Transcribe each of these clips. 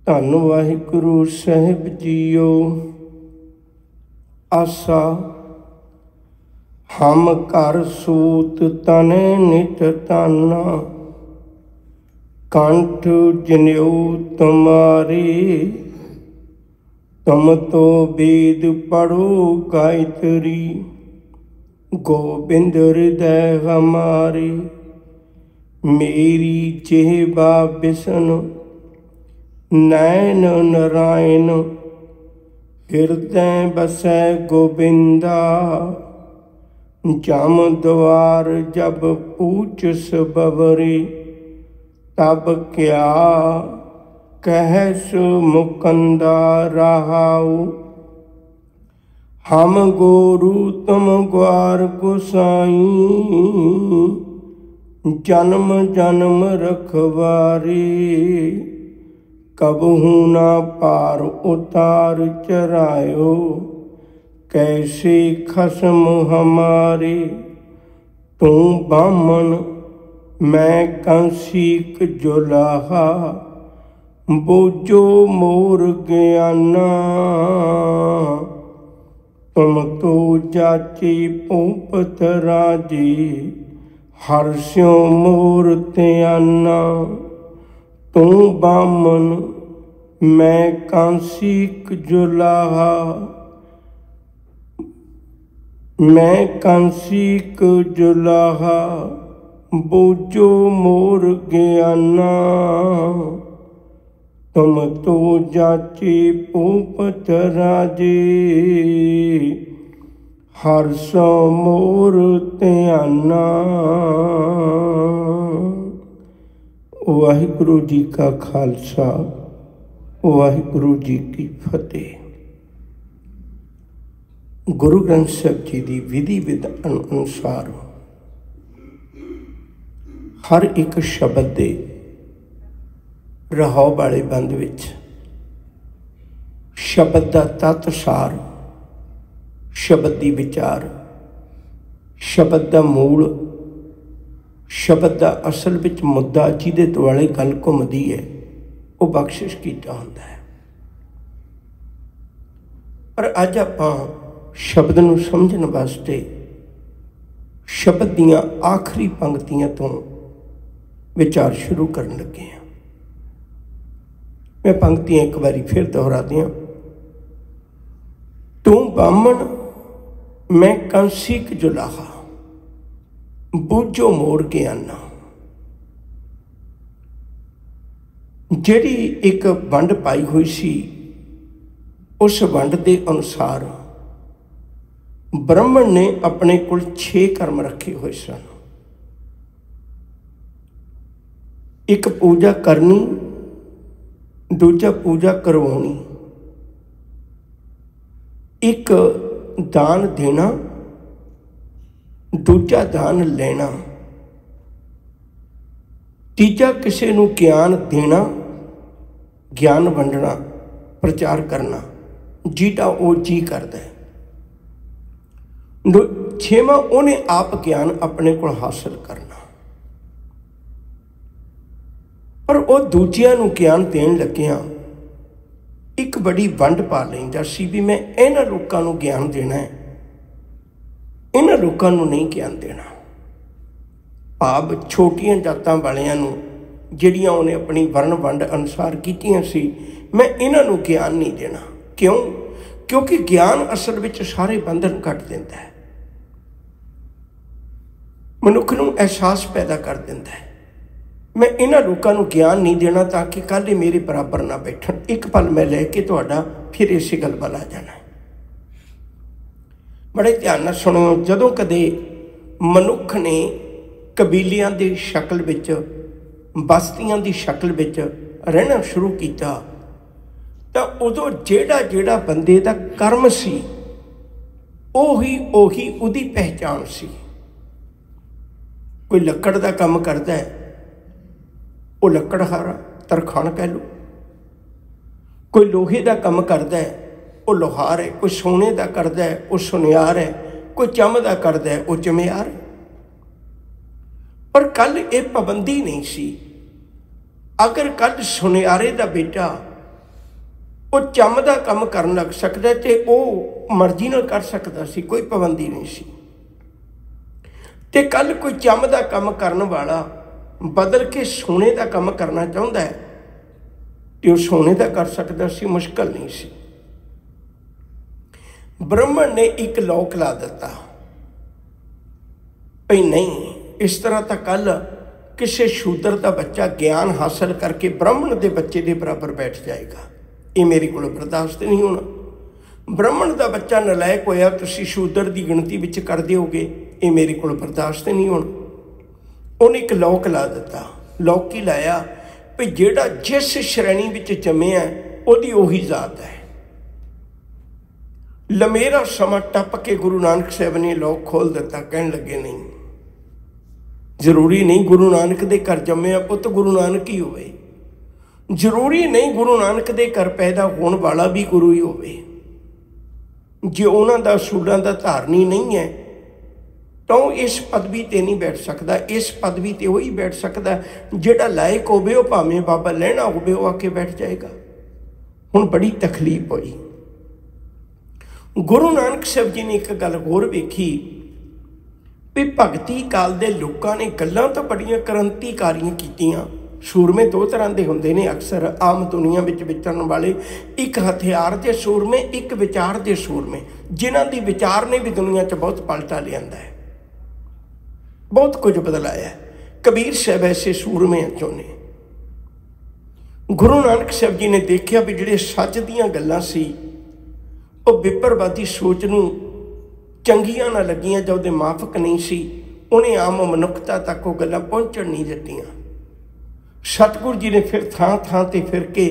धन वाहिगुरु साहिब जीओ। आसा हम कर सूत तन नित ताना, कंठ जनेऊ तुम्हारे, तुम तो वेद पढ़ो गायत्री। गोबिंद हृदय हमारे, मेरी जेहबा बिसन। नैन नारायण हृदय बसै गोबिंदा। जम द्वार जब पूछ सबवरे, तब क्या कहस मुकंदा रहाऊ। हम गोरु तुम ग्वार गोसाई, जन्म जन्म रखवारे। कबहू ना पार उतार चरायो, कैसे खसम हमारे। तू बामन मैं कंसीक जुलाहा, बोझो मोर ज्ञाना। तुम तो जाचे भूपत राजे, हर्ष्यों मोर त्याना। तू बामन मैं कांसीक जुलाहा, मैं कांसीक जुलाहा, बोझो मोर ज्ञाना। तुम तो जाचे भूपत राजे, हर्षो मोर त्याना। वाहिगुरु जी का खालसा, वाहिगुरु जी की फतेह। गुरु ग्रंथ साहिब जी की विधि विधान अनुसार हर एक शब्द दे रहाव वाले बंद विच शब्द का तत्त सार, शब्द की विचार, शब्द का मूल, शब्द का असल विच मुद्दा जिहदे दुआले गल घुमदी है, वो बख्शिश कीता हुंदा है। पर अज आपां शब्द नूं समझण वास्ते शब्द दीआं आखिरी पंक्तियां तो विचार शुरू करन लगे हैं। मैं पंक्तियां एक बारी फिर दोहरा दियां। तू बामन मैं कंसीक जुलाहा, बूझो मोर ज्ञाना। जिहड़ी एक वंड पाई हुई सी, उस वंड के अनुसार ब्रह्मण ने अपने कोल 6 कर्म रखे हुए सन। एक पूजा करनी, दूजा पूजा करवानी, एक दान देना, दूजा दान लेना, तीजा किसी नूं ज्ञान देना, ज्ञान वंडना, प्रचार करना, जिहड़ा वो जी करदा है। 6वां उन्हें आप ज्ञान अपने को हासिल करना। पर वो दूजिਆਂ नूं ज्ञान देण लगिया एक बड़ी वंड पा लैंदा सी भी मैं इन्हां लोकां नूं ज्ञान देना है, इन्हां लोकां नूं नहीं ज्ञान देना। भाव छोटियां जातां वालियां नूं जिहड़ियां उन्हें अपनी वर्ण वंड अनुसार कीतियां सी, मैं इन्हां नूं ज्ञान नहीं देना। क्यों? क्योंकि ज्ञान असल विच सारे बंधन कट दिंदा है, मनुख नूं एहसास पैदा कर दिंदा है। मैं इन्हां लोकां नूं ज्ञान नहीं देना ताकि कल ये मेरे बराबर ना बैठन। एक पल मैं लैके तुहाडा फिर इस गल वाल आ जाना। बड़े ध्यान नाल सुनो। जदों कदे मनुख ने कबीलियां दी शक्ल विच, बस्तियां दी शक्ल विच रहना शुरू किया, तो उदों जेड़ा जेड़ा बंदे दा कर्म सी, ओही ओही उहदी पहचान सी। कोई लकड़ का काम करता है, वो लकड़हारा तरखान कह लो। कोई लोहे का काम करता है, वो लोहार है। कोई सोने का करता है, वो सुनियार है। कोई चम का करता है, वो चमियार है। पर कल ये पाबंदी नहीं सी। अगर कल सुनियारे का बेटा वो चम का काम करन लग सकता तो वो मर्जी नाल कर सकता सी, कोई पाबंदी नहीं सी। ते कल कोई चम का काम करने वाला बदल के सोने का काम करना चाहता है तो वह सोने का कर सकता सी, मुश्किल नहीं सी। ब्राह्मण ने एक लौक ला दिता भई नहीं, इस तरह तो कल किसी शूद्र का बच्चा ज्ञान हासिल करके ब्राह्मण के बच्चे के बराबर बैठ जाएगा, ये मेरे को बर्दाश्त नहीं होना। ब्राह्मण का बच्चा नलायक होया तुसी शूद्र की गिणती विच कर दोगे, ये मेरे को बर्दाश्त नहीं होना। उन्हें एक लौक ला दिता। लौक ही लाया भी जेड़ा जिस श्रेणी विच जम्मिया उहदी उही जात है। लमेरा समा टप के गुरु नानक साहब ने लौक खोल दिता, कहन लगे नहीं, जरूरी नहीं गुरु नानक दे घर जम्मिया पुत गुरु नानक ही होवे, जरूरी नहीं गुरु नानक दे घर पैदा होने वाला भी गुरु ही होवे। जे उन्हां दा असूलां दा धारनी नहीं है तो इस पदवी ते नहीं बैठ सकता। इस पदवी ते वही बैठ सकता जिहड़ा लायक होवे, वो भावें बाबा लहना होवे वो आके बैठ जाएगा। हुण बड़ी तकलीफ हुई। गुरु नानक साहब जी ने एक गल होर वेखी भी भगती काल दे लोकां ने गल्लां तो बड़ियां क्रांतिकारियां कीतियां। सूरमे दो तरह के होंदे ने अक्सर आम दुनिया में विचरण वाले, एक हथियार के सूरमे, एक विचार के सूरमे, जिन्हां दी विचार ने भी दुनिया च बहुत पलटा लियांदा है, बहुत कुछ बदलाया है। कबीर साहब ऐसे सूरमे चों ने। गुरु नानक साहब जी ने देखा भी जिहड़े सच दीयां गल्लां सी वो विपरवादी सोच नूं चंगियां ना लगियां, जो उहदे माफक नहीं सी, उन्हें आम मनुखता तक वो गल्लां पहुंचण नहीं दित्तियां। सतगुरु जी ने फिर थां थां ते फिर के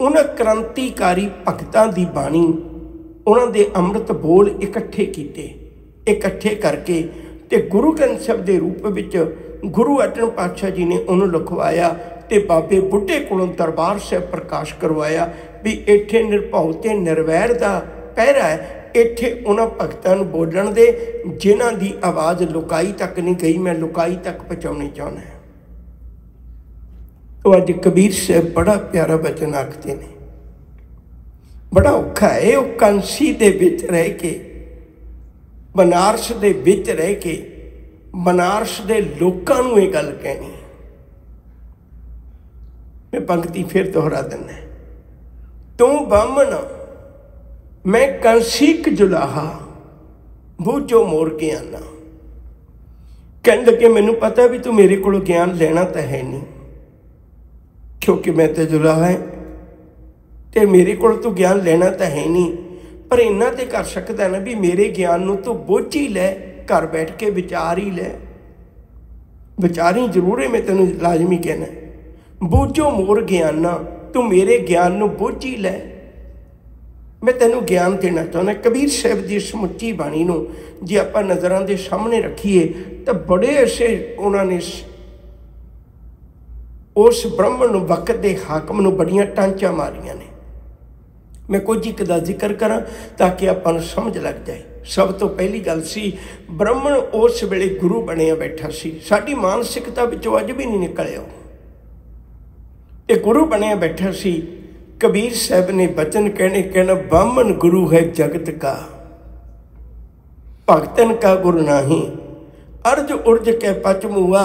उन्हां क्रांतिकारी भगतां दी बाणी, उन्हां दे अमृत बोल इकट्ठे कीते। इकट्ठे करके ते गुरु ग्रंथ साहिब दे रूप विच गुरु अर्जन पातशाह जी ने उन्होंने लिखवाया ते बाबे बुढ़े कोलों दरबार साहिब प्रकाश करवाया भी इत्थे निरभौ ते निर्वैर दा पहरा है। इत्थे उन्हां भगतां नूं बोलण दे जिन्हां दी आवाज़ लुकाई तक नहीं गई, मैं लुकाई तक पहुँचाउणी चाहुंदा है। तो अज कबीर साहब बड़ा प्यारा वचन आखते ने। बड़ा औखा है वो कांसी दे विच रह के, बनारस दे विच रह के बनारस दे लोकां नूं ये गल कहनी। मैं पंक्ति फिर दोहरा दिना, तू बामण मैं कंसीक जुलाहा बूझो मोर ज्ञाना। कहन लगे मैनू पता भी तू मेरे को ज्ञान लेना तो है नहीं, क्योंकि मैं तो जुलाहा है तो मेरे को तू ज्ञान लेना तो है नहीं, पर इन्ना तो कर सकता ना भी मेरे ज्ञान नूं तू बुझ ही लै, घर बैठ के विचार ही लै। विचार ही जरूर है, मैं तेनों लाजमी कहना बूझो मोर ज्ञाना, तू मेरे ज्ञान नूं बुझ ही लै, मैं तेनों ज्ञान देना चाहना। कबीर साहब की समुची बाणी नूं जे आपां नज़रां दे सामने रखीए तो बड़े ऐसे उन्होंने उस ब्राह्मण नूं वक्त के हाकम नूं बड़ियां टांचा मारियां ने। मैं कुछ एक दा जिक्र करा ताकि आपां नूं समझ लग जाए। सब तो पहली गल सी, ब्राह्मण उस वेले गुरु बनिया बैठा सी, साडी मानसिकता विचों अज भी नहीं निकलिया। ये गुरु बनिया बैठा सी। कबीर साहब ने वचन कहना ब्राह्मण गुरु है जगत का, भगतन का गुरु नाही, अर्ज उर्ज के पच मुआ,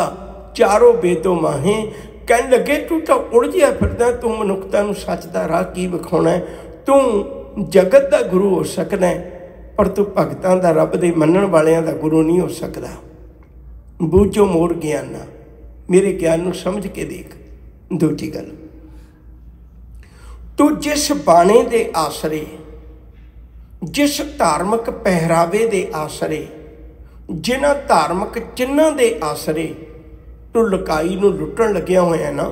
चारों बेदों माहे। कहन लगे तू तो उलझिया फिरदा, तू मनुखता नूं सच दा राह की विखाउणा है, तू जगत का गुरु हो सकदा है पर तू भगतां दा, रब दे मनण वालियां दा गुरु नहीं हो सकदा। बूझो मोर ज्ञाना, मेरे ज्ञान नूं समझ के देख। दूजी गल, तू जिस बाणे दे आसरे, जिस धार्मिक पहरावे दे आसरे, जिन्हां धार्मिक चिन्हां दे आसरे तू लुकाई नूं लुटण लग्या होया ना,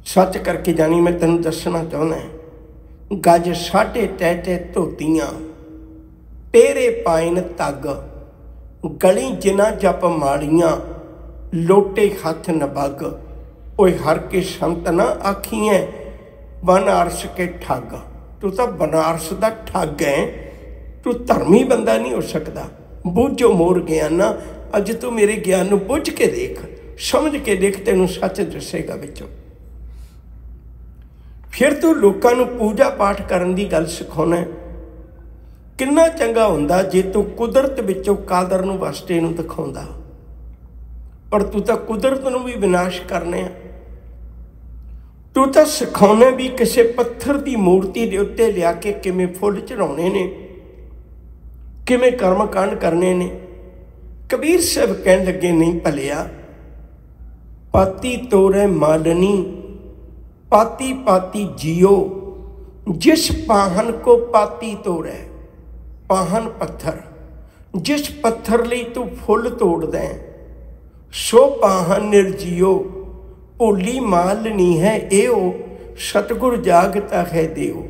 सच करके जानी मैं तैनूं दसना चाहुंदा है। गज साढ़े टै धोतियां तेरे पाइन तग, गली जिना जप माड़ियां, लोटे हथ नबग। ओए हर के संत ना आखिए बनारस के ठग। तू तो बनारस का ठग है, तू धर्मी बंदा नहीं हो सकता। बूझो मोर ज्ञाना, अज तू मेरे ज्ञान नूं बुझ के देख, समझ के देख, तेनों सच दसेगा विचों। फिर तू लोकां नूं पूजा पाठ करन दी गल सिखाउणा है। किन्ना चंगा हुंदा जे तू कुदरत विचों कादर नूं वसटे नूं दिखाउंदा, पर तू तां कुदरत नूं भी विनाश करने। तू तां सिखाउणा भी किसी पत्थर की मूर्ति दे उत्ते लिया के किवें फुੱਲ चढ़ाउणे ने, किवें कर्म कांड करने ने। कबीर साहब कहण लगे, नहीं भलिया, पाती तोरै मालनी पाती पाती जियो, जिस पाहन को पाती तोरै। पाहन पत्थर, जिस पत्थर लई तू फुੱਲ तोड़दा है, सो पाहन निर्जियो। भोली मालनी है एओ, सतगुर जागता है देओ।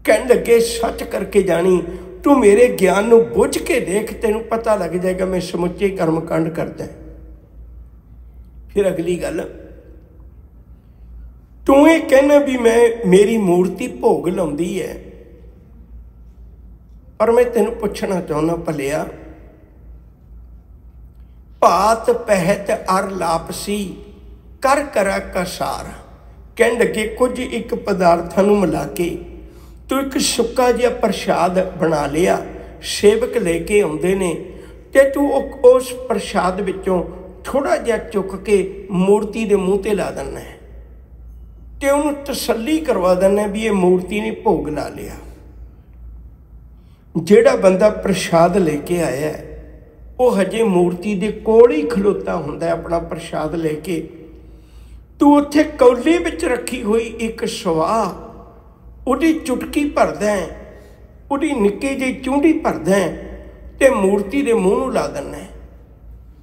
कहण लगे, सच करके जानी, तू मेरे ज्ञान नूं बुझ के देख, तेनू पता लग जाएगा मैं समुचे कर्म कांड करदा। फिर अगली गल, तू ये कहना भी मैं मेरी मूर्ति भोग लाउंदी है, पर मैं तेनू पुछना चाहुंदा, भलिया भात पहत अर लापसी कर करा कसार। कहण लगे, कुछ एक पदार्थां नूं मिला के तू एक सुक्का जिहा प्रसाद बना लिया, सेवक लेके आउंदे ने, ते तू उस प्रसाद विचों थोड़ा जिहा चुक के मूर्ति दे मूँह ते ला दिंदा है, ते उहनूं तसल्ली करवा दिंदा भी ये मूर्ति ने भोग ला लिया। जिहड़ा बंदा प्रसाद लेके आया है, वो हजे मूर्ति दे कोल ही खलोता हुंदा है अपना प्रसाद लेके। तू उत्थे कौली विच रखी हुई एक सवाह, उहदी चुटकी भरदा है, उहदी निक्की जी चूंडी भरदा है, ते मूर्ति दे मूँह नूं ला दिंदा है।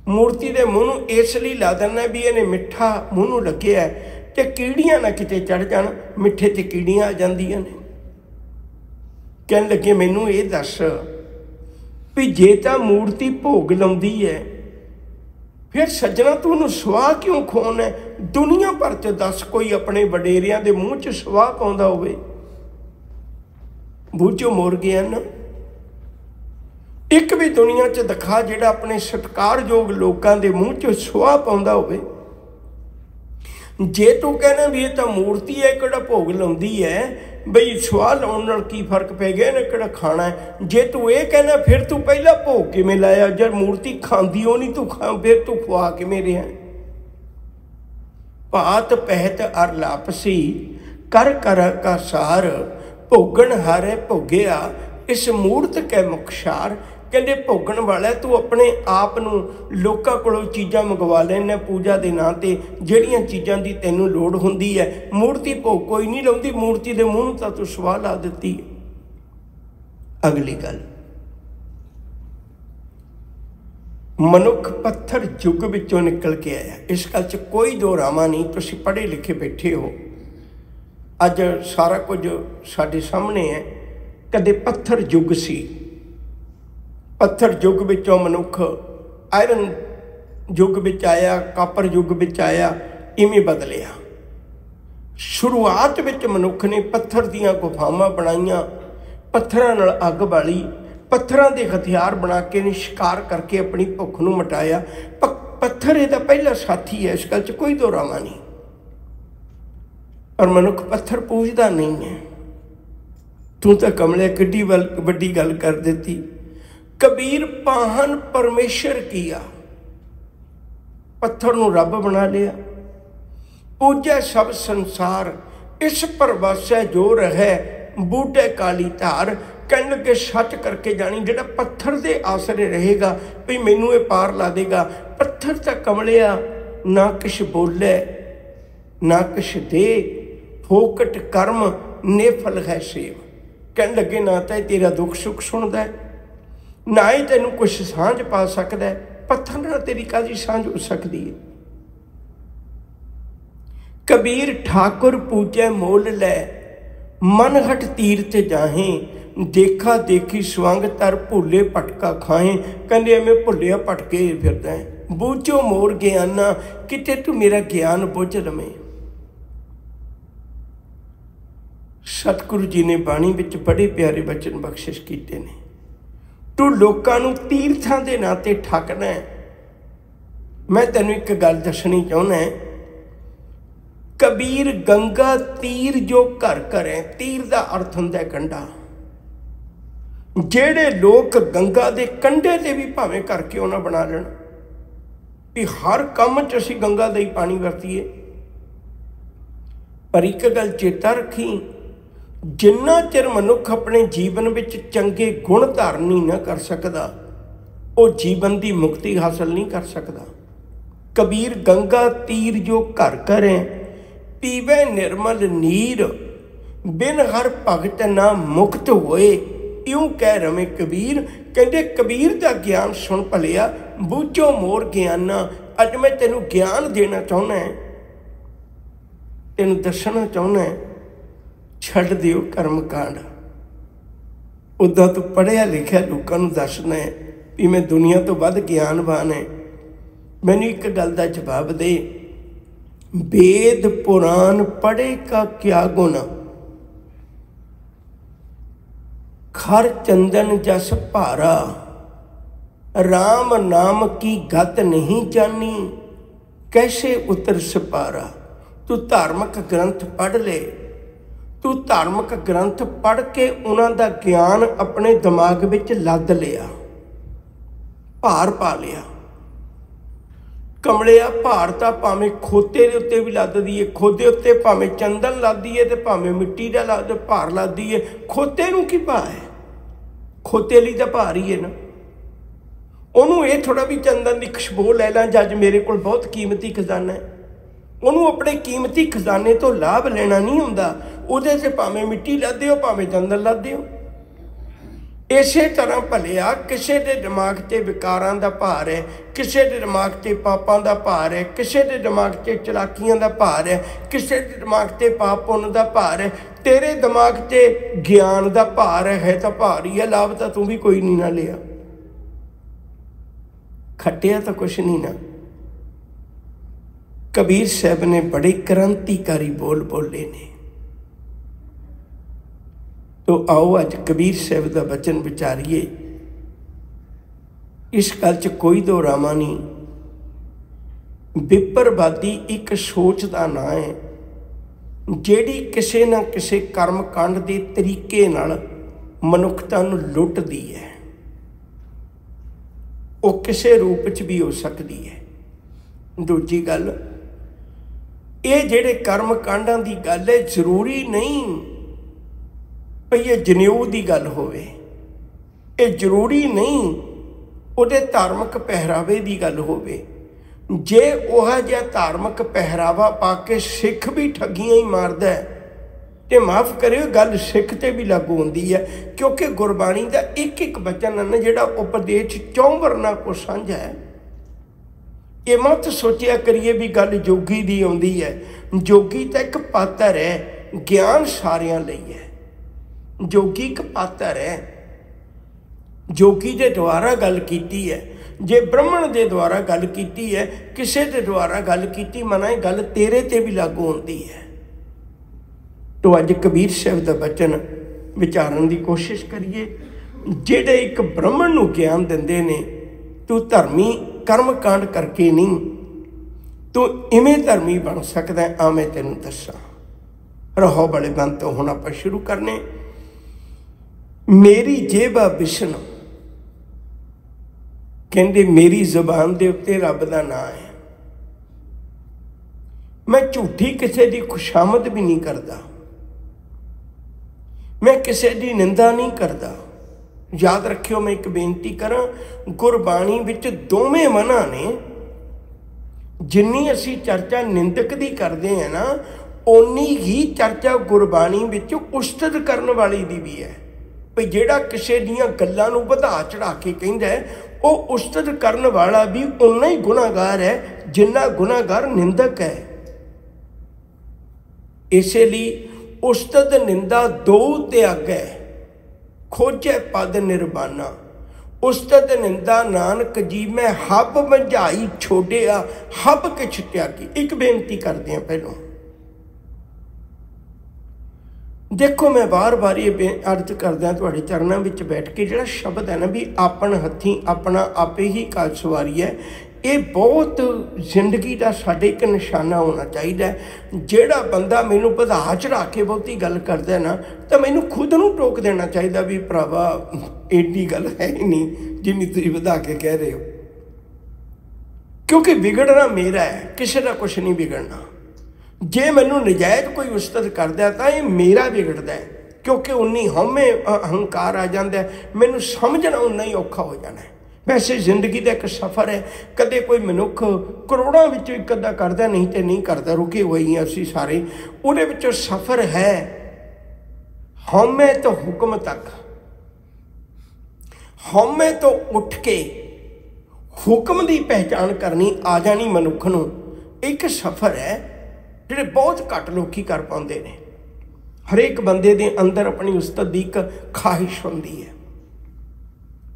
मूर्ति दे मूँह नूं इसलिए ला दिंदा भी इहने मिठा मूँह नूं लग्गिआ है, ते कीड़ियां ना किते चढ़ जाण, मिठे ते कीड़ियां आ जांदियां ने। कहण लगे, मैनूं ये दस भी जे तां मूर्ति भोग लाउंदी है, फिर सज्जना तू उहनूं सुआह क्यों खोना है? दुनिया भर च दस कोई अपने वडेरियां दे मूँह च सुआह पाउंदा होवे? बूझो मोर गया ना। एक भी दुनिया च दिखा जिहड़ा अपने सत्कारयोग लोकां दे मूँह च सुआह पाउंदा होवे। जे तू कहना भी ये तां मूर्ति है, किहड़ा भोग लाउंदी है, बई सुआह लाउण नाल की फर्क पै गया, इहने किहड़ा खाना है। जे तू ये कहना, फिर तू पहला भोग किवें लाया? जब मूर्ति खांदी हो नहीं तू खा, फिर तू खुआ किवें रिहा? भात पहत अर लापसी कर कर का सार, भोगन हारे भोगिया इस मूर्त कै मुखसार। कहते भोगन वाला तू अपने आप नूं लोकां कोलों चीज़ां मंगवा लैना पूजा के नां ते, जिहड़ियां चीज़ां की तैनूं लोड़ हुंदी है। मूर्ति भोग कोई नहीं लाउंदी, मूर्ति के मूँह तां तू सुआह ला दित्ती। अगली गल, मनुख पत्थर युग विचों निकल के आया। इस गल च कोई दो रामा नहीं। तुसीं पढ़े लिखे बैठे हो, अज सारा कुछ साडे सामने है। कदे पत्थर युग सी, पत्थर युग विचों मनुख आयरन युग विच आया, कापर युग विच आया, इवें बदलिया। शुरुआत विच मनुख ने पत्थर दीयां गुफावां बनाईयां, पत्थरां नाल अग बाली, पत्थरां दे हथियार बना के ने शिकार करके अपनी भुख नूं मिटाया। पत्थर इहदा पहला साथी है, इस गल च कोई दो रामा नहीं। पर मनुख पत्थर पूजदा नहीं है। तू तां कमले किड्डी वड्डी गल कर दित्ती। कबीर पाहन परमेश्वर किया, पत्थर नूं रब बना लिया। पूजै सब संसार, इस परवासै जो रहे, बूढ़े काली धार। कहण लगे, सच करके जानी, जिहड़ा पत्थर दे आसरे रहेगा भी मैनूं ये पार ला देगा। पत्थर तां कमलिया ना किश बोले ना किश दे, फोकट कर्म नेफल है सेव। कहण लगे, ना तो तेरा दुख सुख सुनदा है, ना ही तेनू कुछ सांझ पा सकता है। पत्थर नाल तेरी काहदी सांझ हो सकती है? कबीर ठाकुर पूजै मोल लै, मन हट तीरथ जाहें। देखा देखी स्वांग तर भुले भटका खाएं। कहंदे एवें भुलिया भटके फिरदा है। बूझो मोर ज्ञाना, किते तू मेरा ज्ञान बुझ लवें। सतगुरु जी ने बाणी विच बड़े प्यारे बचन बख्शिश कीते ने। तू लोकां नूं तीर्थां दे नां ते ठगना है। मैं तैनूं एक गल दसणी चाहुंदा है। कबीर गंगा तीर जो घर करे, तीर का अर्थ हुंदा कंढा। जेड़े लोग गंगा के कंढे ते भी भावें घर क्यों ना बना लेण भी हर काम च असीं गंगा का ही पानी वरतीए, पर एक गल चेता रखी, जिन्ना चिर मनुख अपने जीवन में चंगे गुण धारण नहीं ना कर सकता, वो जीवन की मुक्ति हासिल नहीं कर सकता। कबीर गंगा तीर जो घर करे, पीवे निर्मल नीर, बिन हर भगत ना मुक्त होए, यूं कह रमे कबीर। कहते कबीर का ज्ञान सुन भलिया, बूझो मोर ज्ञाना। अज मैं तेनू ज्ञान देना चाहना है, तेनू दसना चाहना है, छड्ड दिओ कर्म कांड। उदा तू पढ़िया लिखिया लोगों नू दसना है भी मैं दुनिया तो वध ज्ञानवान है। मैनू एक गल का जवाब दे, वेद पुराण पढ़े का क्या गुण, खर चंदन जस भारा, राम नाम की गत नहीं जानी, कैसे उतर सपारा। तू धार्मिक ग्रंथ पढ़ ले, तू धार्मिक ग्रंथ पढ़ के उन्हां दा ज्ञान अपने दिमाग विच लद लिया, भार पा लिया। कमलिया भार तां भावें खोते दे उत्ते भी लद दईए, खोते उत्ते भावें चंदन लद दईए ते भावें मिट्टी दा भार लद दईए, खोते नूं की भार है, खोते लई तां भार ही है ना। उन्होंने ये थोड़ा भी चंदन की खुशबू लै ला, जज मेरे को बहुत कीमती खजाना है, उन्होंने अपने कीमती खजाने तो लाभ लेना नहीं हुंदा। उहदे से भावें मिट्टी लद दिओ, भावें चंदन लद दिओ। इसे तरह भलिया किसी के दिमाग से विकारां दा भार है, किसी के दिमाग से पापां दा भार है, किसी के दिमाग से चलाकियां दा भार है, किसी के दिमाग से पाप पुण्य दा भार है। तेरे दिमाग से ज्ञान दा भार है तो भार ही है, लाभ तो तू भी कोई नहीं ना लिया, खटिया तो कुछ नहीं ना। कबीर साहब ने बड़े क्रांतिकारी बोल बोले ने। तो आओ अज कबीर साहब का वचन विचारिए। इस गल च कोई दो रामा नहीं, विपरवादी एक सोच का नाम है जिहड़ी किसी ना किसी कर्म कांड के तरीके नाल मनुखता नूं लुटदी है। वो किसी रूप च भी हो सकती है। दूजी गल, ये जिहड़े कर्म कांडां की गल है, जरूरी नहीं भई ये जनेऊ की गल होवे, ये जरूरी नहीं उहदे धार्मिक पहरावे की गल होवे। जे वह जिहा धार्मिक पहरावा पा के सिख भी ठगियां ही मारदा है तो माफ़ करियो, गल सिख ते भी लागू होंदी है, क्योंकि गुरबाणी का एक एक वचन है ना जिहड़ा उपदेश चौं वर्णां को साझा है। ये मत सोचिया करिए भी गल जोगी दी आउंदी है। जोगी तो एक पात्र है, ज्ञान सारियां लई है। जोगी एक पात्र है, जोगी के द्वारा गल कीती है। जे ब्राह्मण के द्वारा गल कीती है, किसी के द्वारा गल कीती, मना गल तेरे ते भी लागू होती है। तो अज कबीर साहब का वचन विचारन की कोशिश करिए। जेड़े एक ब्राह्मण नूं ज्ञान दिंदे ने, तू धर्मी कर्म कांड करके नहीं, तू इवें धर्मी बन सकदा है। आ मैं तेनूं दस्सां। रहो बड़े बंद तो हुण आपां शुरू करने। मेरी जेबा विष्णु, कहंदे मेरी जुबान दे उत्ते रब दा नाम है। मैं झूठी किसी की खुशामद भी नहीं करता, मैं किसी की निंदा नहीं करता। याद रखियो, मैं एक बेनती करा, गुरबाणी विच दोवें मना ने। जिन्नी असी चर्चा निंदक दी करते हैं ना, उन्नी ही चर्चा गुरबाणी विच उस्तत करन वाली दी भी है। भी जिहड़ा किसी दीयां गल्लां नूं वधा चढ़ा के कहंदा है, वो उस्तत करन वाला भी उन्ना ही गुनाहगार है जिन्ना गुनाहगार निंदक है। इसलिए उस्तत निंदा दो त्याग है, खोजे पद निर्बाना। उस्तत निंदा नानक जी मैं हब मंझाई छोड़िया, हब किछ त्यागी। एक बेनती करते हैं पहलों, देखो मैं बार बार ये अर्ज करदा तुहाडे चरणों में बैठ के, जिहड़ा शब्द है ना भी आपन हथी अपना आपे ही काज सवारी है, ये बहुत जिंदगी का साडे एक निशाना होना चाहिए। जेड़ा बंदा मैनू वधा चढ़ा के बहुती गल करता है ना, तो मैनू खुद नूं टोक देना चाहिए भी भरावा एडी गल है ही नहीं जिन्नी तुसीं वधा के कह रहे हो, क्योंकि बिगड़ना मेरा है, किसी का कुछ नहीं बिगड़ना। जे मैनू नजायज़ कोई उस्तत करदा तो ये मेरा बिगड़दा है, क्योंकि उन्नी हौमे अहंकार आ जाता है, मैनू समझना उन्ना ही औखा हो जाना है। वैसे जिंदगी का एक सफ़र है, कदे कोई मनुख करोड़ों विचों एक अद्धा करता नहीं तो नहीं करता, रुके हुए ही असी सारे। उहदे विचों सफ़र है हौमे तो हुक्म तक, हौमे तो उठ के हुक्म की पहचान करनी आ जानी मनुख नूं। एक सफ़र है जिहड़े बहुत घट लोग कर पाउंदे ने। हरेक बंदे दे अंदर अपनी उस्तत दी एक ख्वाहिश हुंदी है।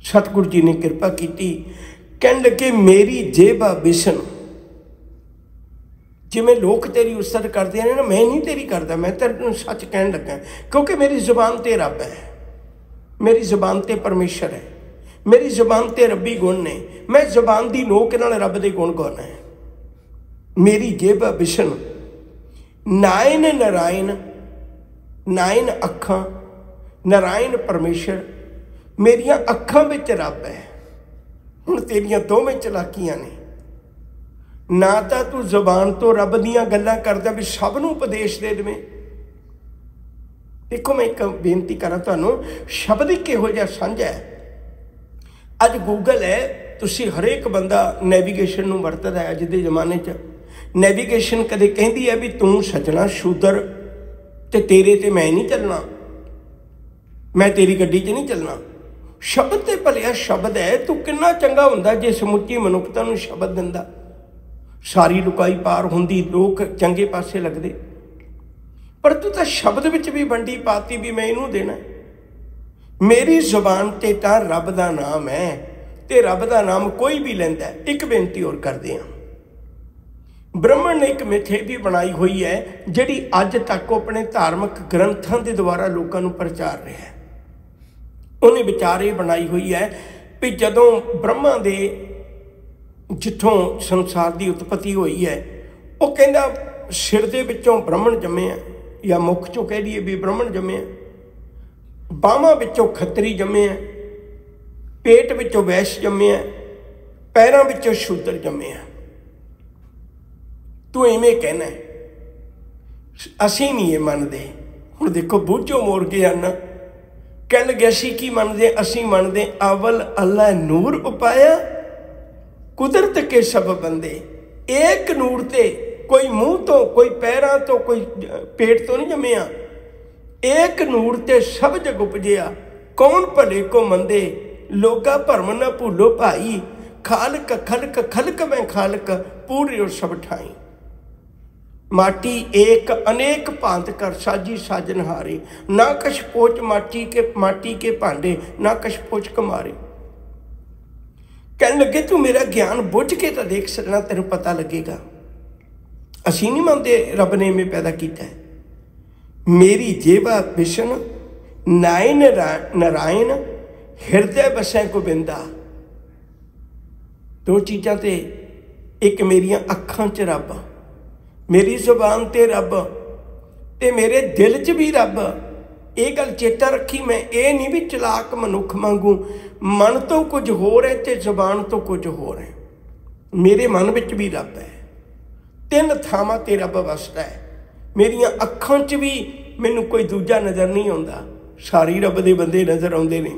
सतगुरु जी ने कृपा की, कहन लगे मेरी जेब आ बिशन, जिमें लोग तेरी उस्तत करते हैं ना, मैं नहीं तेरी करता, मैं तेरे सच कहन लगा, क्योंकि मेरी जुबान ते रब है, मेरी जुबान ते परमेश्वर है, मेरी जुबान ते रब्बी गुण ने, मैं जुबान की नोक नाल रब दे गुण गाना है। मेरी जेब आ बिशन, नायन नारायण, नायन अखां, नारायण परमेश्वर, मेरिया अखां विच रब है। हुण तेरिया दोवें चलाकियां ने, ना तो तू जुबान तो रब दियां गल्लां करदा भी सब नूं उपदेश दे देवें। देखो मैं एक बेनती करा तुहानूं, शब्द ही किहो जिहा साझा है। अज गूगल है, तुसीं हरेक बंदा नैवीगेशन नूं वरतदा है। अज दे जमाने च नैवीगेशन कदे कहंदी है भी तू सजना शूदर ते तेरे ते मैं नहीं चलना, मैं तेरी गड्डी च नहीं चलना। शब्द ते भलिया शब्द है, तू किन्ना चंगा हुंदा जे समुची मनुखता नूं शब्द दिंदा। सारी लुकाई पार हुंदी, लोग चंगे पासे लगदे, पर तू तो शब्द विच भी वंडी पाती भी मैं इनू देना। मेरी जुबान ते तां रब दा नाम है, ते रब दा नाम कोई भी लैंदा है। एक बेनती और करदे हां, ब्रह्मण ने एक मिथे भी बनाई हुई है जिहड़ी अज तक अपने धार्मिक ग्रंथां दे द्वारा लोकां नूं प्रचार रहा है। उन्हें विचार ये बनाई हुई है भी जदों ब्रह्मा दे जिथों संसार की उत्पत्ति हुई है, वो कहंदा सिर दे विचों ब्राह्मण जमे है, या मुख चों कह दीए भी ब्राह्मण जमे है, बाहां विचों खत्तरी जमे है, पेट विचों वैश्य जमे है, पैरों विचों शूद्र जमे है। तू इवें कहना है, असी नहीं ये मनते। हुण देखो बूझो मोड़ के आना, कह लगे असी की मनते, असी मनते अवल अल्लाह नूर उपाया कुदरत के सब बंदे। एक नूर ते कोई मुंह तो, कोई पैरों तो, कोई पेट तो नहीं जमया, एक नूर ते सब जग उपजिया। कौन भले को मंदे, लोगा भरम न भूलो भाई, खालक खलक खलक मैं खालक, पूरे और सब ठाई। माटी एक अनेक भांत कर साजी साजनहारे, ना कछ पोच माटी के भांडे, ना कछ पोच कमारे। कहने लगे तू मेरा ज्ञान बुझ के तो देख सकना, तेन पता लगेगा। असी नहीं मानते रब ने इवें पैदा किया है। मेरी जेबा बिशन, नायन नारायण, हृदय बसै गोबिंदा। दो चीज़ां ते, एक मेरिया अखां च रब, मेरी जुबान ते रब, ते मेरे दिल च भी रब। ये गल चेता रखी, मैं ये नहीं भी चलाक मनुख वांगू मन तो कुछ होर है ते जुबान तो कुछ होर है। मेरे मन विच भी रब है, तीन थावां ते रब वसदा है। मेरिया अखां च भी मैनू कोई दूजा नज़र नहीं आता, सारी रब दे बंदे नज़र आउंदे ने।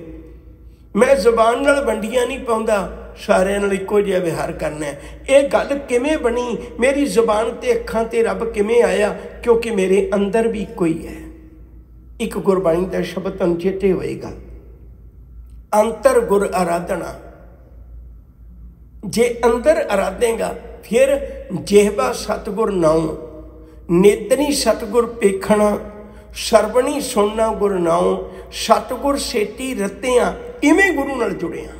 मैं जुबान नाल वंडियां नहीं पाउंदा, सारिਆਂ ਨਾਲ ਇੱਕੋ ਜਿਹਾ ਵਿਹਾਰ करना है। ये गल किवें बनी, मेरी जुबान ते अखां ते रब किवें आया, क्योंकि मेरे अंदर भी इक्को ही है। एक गुरबाणी का शब्द तुहानूं चेते होएगा, अंतर गुर आराधना। जे अंदर आराधेगा फिर जिहबा सतगुर नाउं, नेतनी सतगुर पेखना, सरवणी सुनना गुर नाउं, सतगुर सेती रत्तियां। इवें गुरु नाल जुड़िया,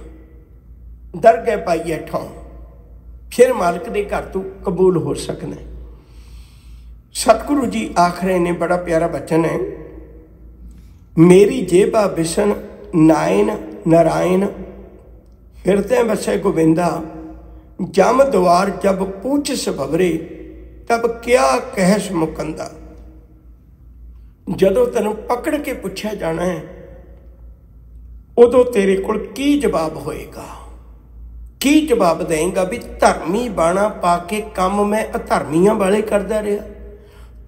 दरगह पाइए ठाऊं, फिर मालिक के घर तो कबूल हो सकना। सतगुरु जी आख रहे ने, बड़ा प्यारा बचन है, मेरी जेबा बिशन नायन नारायण, हृदय बसै गोबिंदा। जम द्वार जब पूछ भवरे तब क्या कहस मुकंदा। जदों तेन पकड़ के पूछा जाना है उदों तेरे कोल की जवाब होएगा, की जवाब देंगा भी धर्मी बाणा पा के काम मैं अधर्मियों वाले करता रहा,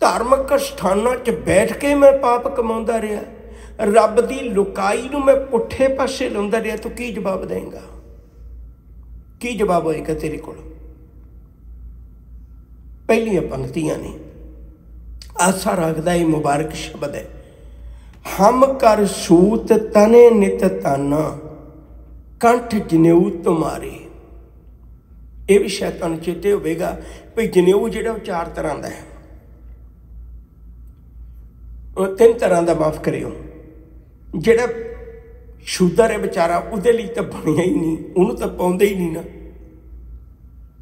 धार्मिक स्थानों च बैठ के मैं पाप कमाਉਂਦਾ रहा, रब की लुकाई नूं मैं पुठे पासे लाਉਂਦਾ रहा, तो की जवाब देंगा, की जवाब होएगा तेरे कोल। पहलियां पंक्तियां ने आसा रखदा ये मुबारक शब्द है, हम कर सूत तने नित ताना कंठ जनेऊ तुम्हारे। ये भी शायद तुहानूं चेते होवेगा भी जनेऊ जिहड़ा वो 4 तरह का है, 3 तरह का माफ़ करियो। जिहड़ा शूदर है बेचारा उहदे लई तां बनिया ही नहीं, उहनूं तां पाउंदे ही नहीं ना।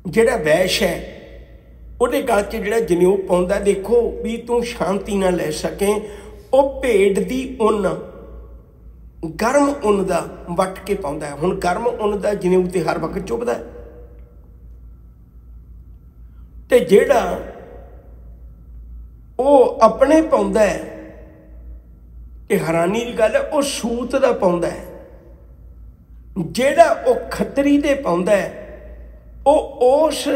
जिहड़ा वैश है ਉਹਦੇ गल 'ਚ ਜਿਹੜਾ जनेऊ पाउंदा, देखो भी तू शांति ना लै सकें, ਉਹ भेड़ ਦੀ ਉੱਨ गर्म ਉੱਨ ਦਾ ਵੱਟ ਕੇ ਪਾਉਂਦਾ है। ਹੁਣ गर्म ਉੱਨ ਦਾ जनेऊ ਤੇ हर वक्त चुभदा है, ਤੇ ਜਿਹੜਾ ਉਹ ਆਪਣੇ ਪਾਉਂਦਾ है, ਇਹ हैरानी की गल है, ਉਹ सूत ਦਾ ਪਾਉਂਦਾ है। ਜਿਹੜਾ ਉਹ खतरी ਦੇ ਪਾਉਂਦਾ है, ਉਹ ਉਸ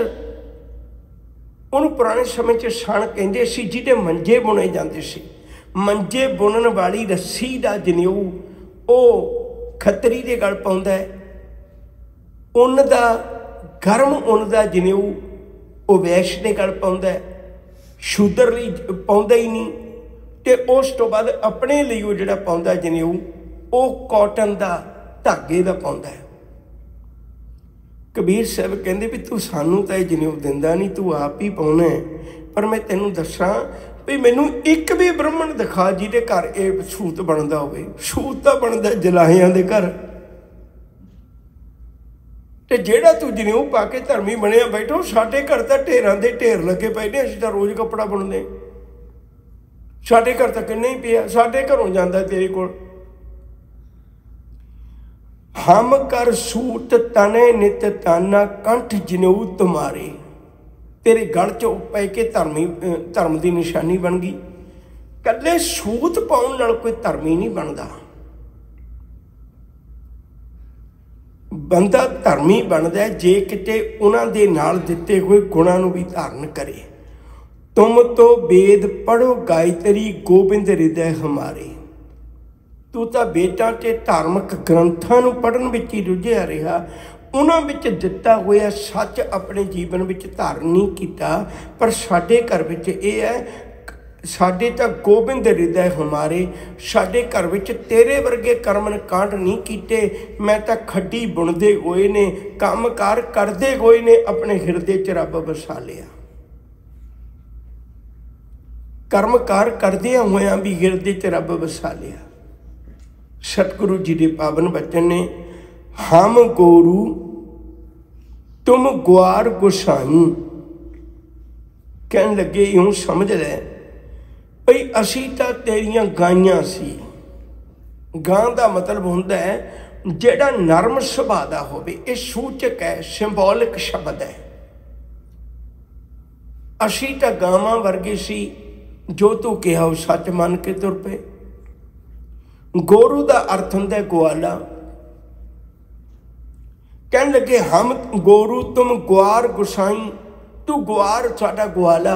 ਉਹਨੂੰ ਪੁਰਾਣੇ ਸਮੇਂ 'ਚ ਸਣ ਕਹਿੰਦੇ ਸੀ, ਜਿਹਦੇ ਮੰਜੇ ਬੁਣੇ ਜਾਂਦੇ ਸੀ। ਮੰਜੇ ਬੁਣਨ ਵਾਲੀ ਰੱਸੀ ਦਾ ਜਨੇਊ ਉਹ ਖੱਤਰੀ ਦੇ ਗਲ ਪਾਉਂਦਾ ਹੈ। ਉੱਨ ਦਾ ਗਰਮ ਉੱਨ ਦਾ ਜਨੇਊ ਉਹ ਵੈਸ਼ ਦੇ ਗਲ ਪਾਉਂਦਾ ਹੈ, ਸ਼ੂਦਰ ਲਈ ਪਾਉਂਦਾ ਹੀ ਨਹੀਂ। ਤੇ ਉਸ ਤੋਂ ਬਾਅਦ ਆਪਣੇ ਲਈ ਉਹ ਜਿਹੜਾ ਪਾਉਂਦਾ ਜਨੇਊ ਉਹ ਕਾਟਨ ਦਾ ਧਾਗੇ ਦਾ ਪਾਉਂਦਾ ਹੈ। कबीर साहब कहते भी तू सानू तो यह जनेऊ दिंदा नहीं, तू आप ही पाउना है, पर मैं तेनों दसा भी मैनू एक भी ब्राह्मण दिखा जिहदे घर ये सूत बनता होवे। सूत तो बनता जलाहियां दे घर, ते जेड़ा तू जनेऊ पा के धर्मी बनिया बैठो, साडे घर तो ढेरां दे ढेर लगे पे ने, असीं तां रोज़ कपड़ा बुनदे, साडे घर तो किन्ने ही पिया, साडे घरों जांदा तेरे कोल। हम कर सूत तने नित ताना कंठ जनेऊ तुम्हारे। तेरे गल च पै के धर्म की निशानी बन गई। कल्ले सूत पाउण नाल कोई धर्मी नहीं बनता, बंदा धर्मी बनता है जे किते उन्हां दे नाल दिते हुए गुणां नूं भी धारण करे। तुम तो वेद पढ़ो गायत्री गोबिंद हृदय हमारे। तू तो बेटा ते धार्मिक ग्रंथां नूं पढ़न विच ही रुझिया रहा, उन्हां विच दिता होया सच अपने जीवन विच धारण नहीं कीता। पर साडे घर विच इह है, साडे तां गोबिंद हृदय हमारे, साडे घर विच तेरे वर्गे कर्म कांड नहीं कीते। मैं तां खड्डी बुणदे होए ने, काम कार करदे होए ने अपने हिरदे च रब वसा लिया। कर्म कार करदियां होया भी हिरदे च रब वसा लिया। सतगुरु जी के पावन बचन ने, हम गोरू तुम ग्वार गुसाई। कहन लगे यूं समझ लै भई असी तां तेरियां गाइयां सी। गां दा मतलब हुंदा है जिहड़ा नरम सुभाਅ दा होवे। ये सूचक है, सिंबॉलिक शब्द है। असी तां गावां वर्गे सी, जो तू कहा वो सच मन के तुर पे। गोरू का अर्थ होंदा ग्वाला। कहन लगे हम गोरू तुम ग्वार गुसाई। तू ग्वार साडा ग्वाला,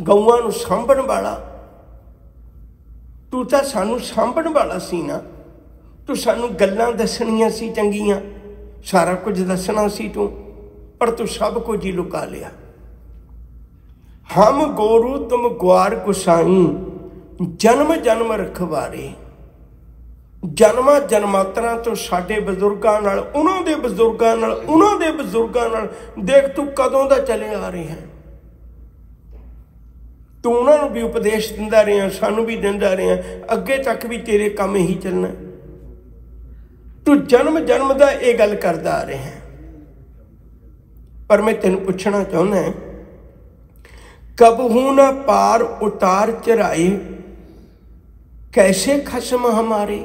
गऊआं नूं सांभण वाला। तू तां सानू सांभण वाला सी ना, तू सानू गल्लां दसणियां सी चंगियां, सारा कुछ दसना सी तू, पर तू सब कुछ ही लुका लिया। हम गोरू तुम ग्वार गुसाई, जन्म जन्म रखवारे। जन्मां जन्मांतरां तो साडे बजुर्गां नाल, उन्हां दे बजुर्गां नाल, उन्हां दे बजुर्गां नाल, देख तू कदों दा चले आ रहे हैं। तू उन्हां नूं भी उपदेश दिंदा रहा, सानू भी दिंदा रहा, अगे तक भी तेरे काम ही चलना। तू जन्म जन्म दा ये गल करदा आ रहे हैं। पर मैं तेन पुछना चाहुंदा, कबहू ना पार उतार चढ़ाए कैसे खसम हमारे।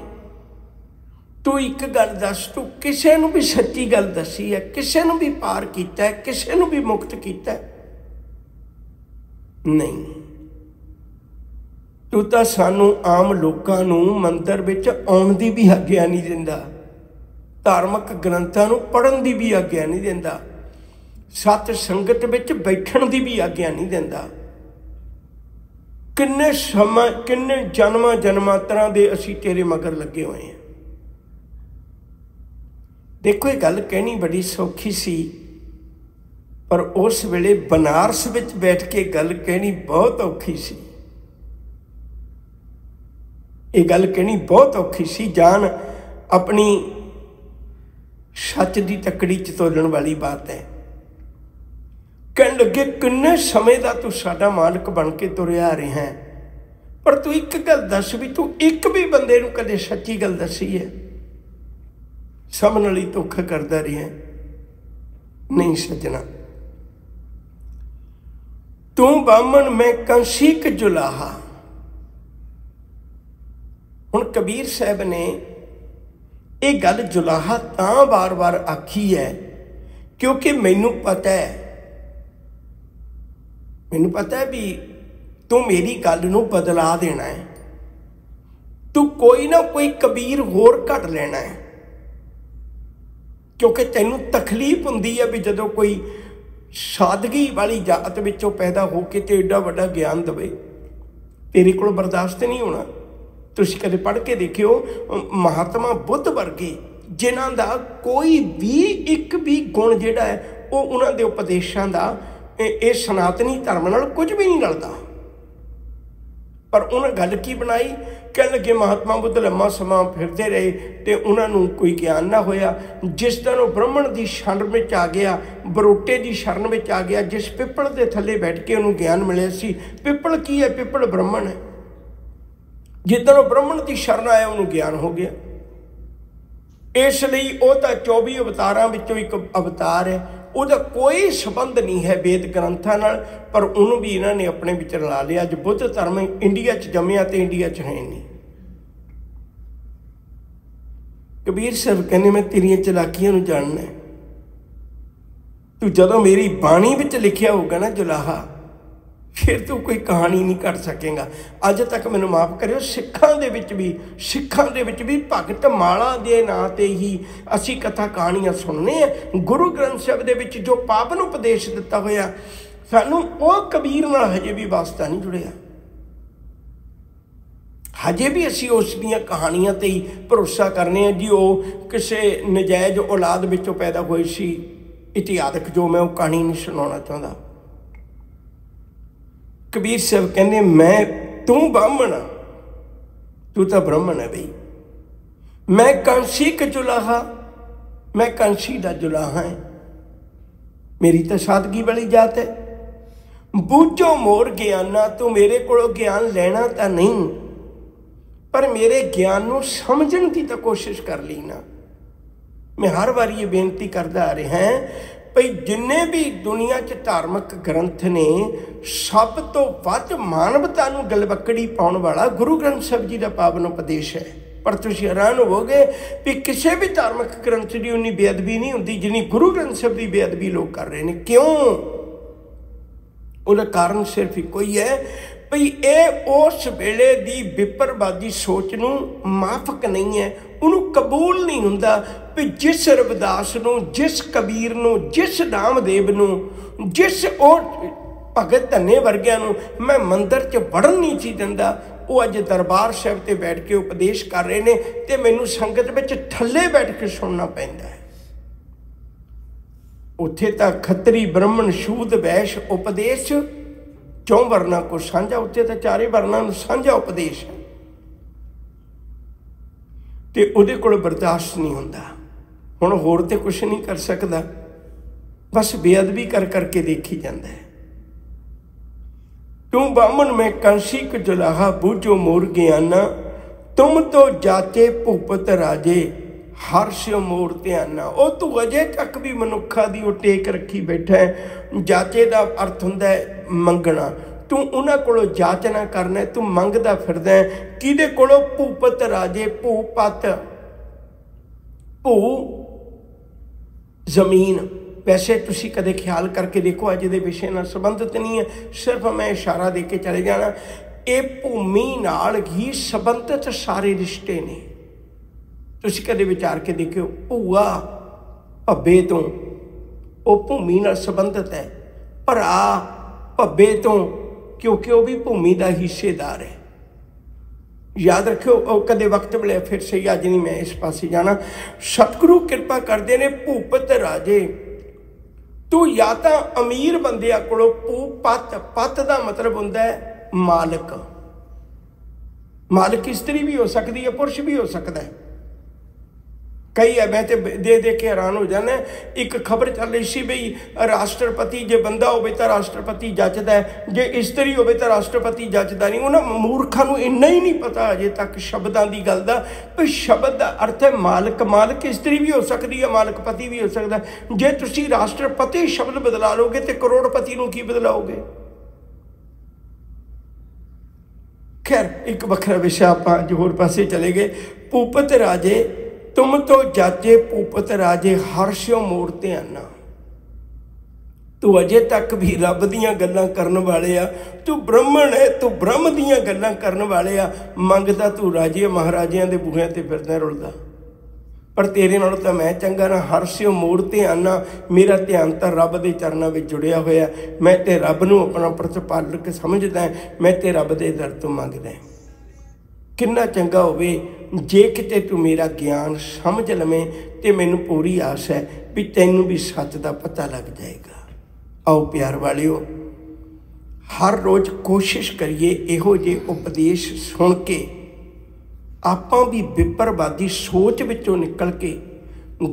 तू एक गल दस, तू किसी नूं भी सच्ची गल दसी है, किसी नूं भी पार किया है, किसी नूं भी मुक्त किया है? नहीं। तू तो सानू आम लोगों नूं मंदिर विच आउण दी भी आग्या नहीं दिंदा, धार्मिक ग्रंथां नूं पढ़न दी भी आग्या नहीं दिंदा, सत संगत विच बैठण दी भी आग्या नहीं दिंदा। किन्ने समय किन्ने जन्मांतरां दे असीं तेरे मगर लगे हुए हैं। देखो ये गल कहनी बड़ी सौखी सी, पर उस वेले बनारस विच बैठ के गल कहनी बहुत औखी सी। ये गल कहनी बहुत औखी सी। जान अपनी सच की तकड़ी च तोलण वाली बात है। कह लगे किन्ने समय का तू साडा मालक बन के तुरया आ रहा है, पर तू एक गल दस भी, तू एक भी बंदे नूं कदे सच्ची गल दसी है? सब नाल ही धोखा करदा रहा है। नहीं सजना, तू बामन मैं कंसीक जुलाहा। हुण कबीर साहब ने ये गल जुलाहा तां बार बार आखी है क्योंकि मैनू पता है भी तू मेरी गल नूं बदला देना है, तू कोई ना कोई कबीर होर घट लेना है, क्योंकि तैनू तकलीफ हुंदी है भी जदों कोई सादगी वाली जात विचों पैदा होके ते एडा वड्डा ज्ञान दवे, तेरे कोल बर्दाश्त नहीं होना। तुसीं कदे पढ़ के देखियो महात्मा बुद्ध वर्गे जिन्हां दा कोई भी एक भी गुण जिहड़ा है वो उन्हां दे उपदेशां दा ये सनातनी धर्म नाल कुछ भी नहीं रलदा, पर उन्हें गल की बनाई। कह लगे महात्मा बुद्ध लम्मा समा फिरते रहे तो उन्होंने कोई ज्ञान ना होया। जिस दिन वो ब्राह्मण की शरण में आ गया, बरोटे की शरण में आ गया, जिस पिपल के थले बैठ के उन्होंने ज्ञान मिले सी। पिपल की है? पिपल ब्राह्मण है। जिस दिन वो ब्राह्मण की शरण आया उन्होंने ज्ञान हो गया। इसलिए वो तो 24 अवतारों विचों एक अवतार है, उसका कोई संबंध नहीं है वेद ग्रंथां नाल, पर उन्होंने भी इन्होंने अपने विच रला लिया। अज बुद्ध धर्म इंडिया च जम्मिया तो इंडिया च है नहीं। कबीर साहब कहने मैं तेरियां चलाकियां नूं जानना है। तू जदों मेरी बाणी विच लिखिया होगा ना जुलाहा, फिर तू कोई कहानी नहीं कर सकेगा। अज तक मैनू माफ़ करियो, सिखां दे विच भी भगत माला दे नां ते ही असी कथा कहानियां सुनने हैं। गुरु ग्रंथ साहिब दे विच जो पावन उपदेश दिता होया सानू वो कबीर नाल हजे भी वास्ता नहीं जुड़िया। हजे भी असी उस दियां कहानियां ते ही भरोसा करने हैं जी वो किसी नजायज़ औलाद विचों पैदा हुई सी। इतिहासक जो मैं वो कहानी नहीं सुनाना चाहता। कबीर साहब कहने मैं तू ब्राह्मण, तू तो ब्राह्मण है बई। मैं कंसी का जुलाहा, मैं कंसी का जुलाहा है। मेरी तो सादगी वाली जात है। बूझो मोर ज्ञाना, तू मेरे को ज्ञान लेना तो नहीं, पर मेरे ज्ञान नूं समझण की तो कोशिश कर ली ना। मैं हर बार ये बेनती करता आ रहा है भई जिन्ने भी दुनिया च धार्मिक ग्रंथ ने, सब तो वध मानवता नूं गलबकड़ी पाउण वाला गुरु ग्रंथ साहिब जी का पावन उपदेश है। पर तुसीं हैरान होवोगे भी किसी भी धार्मिक ग्रंथ की उन्नी बेअदबी नहीं होंदी जिन्नी गुरु ग्रंथ साहिब की बेअदबी लोग कर रहे हैं। क्यों? उसका कारण सिर्फ इको ही है भई ये उस वेले की विपरवादी सोच नूं माफक नहीं है, उन्होंने कबूल नहीं हुंदा भी जिस रविदास नूं, जिस कबीर नूं, जिस नामदेव नूं, जिस और भगत धन्ने वर्गियां नूं मैं मंदिर च वड़न नहीं सी दिंदा, वो अज दरबार साहिब ते बैठ के उपदेश कर रहे हैं ते मैनूं संगत विच थल्ले बैठ के सुनना पैंदा है। उत्थे तां खत्तरी ब्राह्मण शूद वैश्य उपदेश 4 वर्णा को साझा, उत्थे तां 4 वर्णा नूं साझा उपदेश है ते उहदे कोल बर्दाश्त नहीं हुंदा। हुण होर ते कुछ नहीं कर सकदा, बस बेअदबी कर करके देखी जाता है। तू बामन मैं कंसिक जुलाहा, बूझो मोर ज्ञाना, तुम तो जाचे भूपत राजे, हर्षो मोर ध्याना। ओ तू अजे तक भी मनुखा दी वो टेक रखी बैठा है। जाचे का अर्थ हुंदा है मंगना। तू उन्हां कोलों जाचना करना, तू मंगदा फिरदा है किहदे कोलों? भूपत राजे, भूपत भू जमीन, वैसे तुसी कदे ख्याल करके देखो, अज दे विषय नाल संबंधित नहीं है, सिर्फ मैं इशारा दे के चले जाना। ये भूमि नाल ही संबंधित सारे रिश्ते ने। तुसी कदे विचार के देखो, भूआ भब्बे तो वो भूमि नाल संबंधित है, भरा भब्बे तो क्योंकि वह भी भूमि का हिस्सेदार है। याद रखियो, कदे वक्त मिले फिर सही, अज नहीं मैं इस पासे जाना। सतगुरु कृपा करते ने, भूपत राजे तू या तो अमीर बंदिया कोलों भू पत, पत का मतलब होंदा है मालिक। मालिक स्त्री भी हो सकती है, पुरुष भी हो सकता है। कई है, मैं तो दे के हैरान हो जाना। एक खबर चल रही सी बई राष्ट्रपति जे बंदा होवे तो राष्ट्रपति जचदा है, जे स्त्री होवे तो राष्ट्रपति जचदा नहीं। उन्होंने मूर्खों को इन्ना ही नहीं पता अजे तक शब्दों की गल का, भी शब्द का अर्थ है मालिक। मालिक स्त्री भी हो सकती है, मालिक पति भी हो सकता है। जे तुसी राष्ट्रपति शब्द बदला लोगे तो करोड़पति को की बदलाओगे? खैर एक वखरा विषय, आप अज होर पासे चले गए। भूपत राजे तुम तो जाजे भूपत राजे हर्ष्यो मोड़ते आना। तू अजे तक भी रब दियां गल्लां करन वाले आ, तू ब्रह्मण है, तू ब्रह्म दियां गल्लां करन वाले आ। मंगदा तू राजे महाराजियां दे बूहियां ते फिरदा रुलदा, पर तेरे नालों तां मैं चंगा ना। हर्ष्यो मोड़ते आना, मेरा ध्यान तो रब दे चरणों में जुड़िया होया। मैं ते रब नूं अपना प्रतिपालक समझदा है, मैं ते रब दे दर तो मंगदा है। किन्ना चंगा होवे जे किते तू मेरा ज्ञान समझ लवें, तो मैनू पूरी आस है भी तैनू भी सच का पता लग जाएगा। आओ प्यार वालियो, हर रोज़ कोशिश करिए इहो जे उपदेश सुन के आपां भी विपरवादी सोच विचों निकल के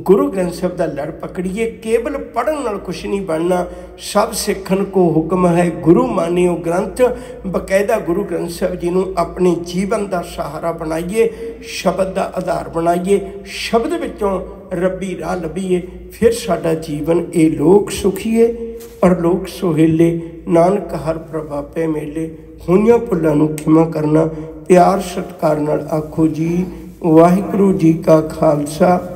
गुरु ग्रंथ साहिब दा लड़ पकड़िए। केवल पढ़न नाल कुछ नहीं बनना। सब सिखन को हुक्म है गुरु मानियो ग्रंथ। बकायदा गुरु ग्रंथ साहिब जी नूं अपने जीवन का सहारा बनाइए, शब्द का आधार बनाइए, शब्द विचों रब्बी राह लभीए। फिर साडा जीवन ए लोक सुखीए और लोक सुहेले। नानक हर प्रभापे मेले। होइयां भुल्लां नूं खिमा करना। प्यार सत्कार नाल आखो जी वाहिगुरू जी का खालसा,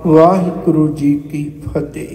वाहिगुरू जी की फतेह।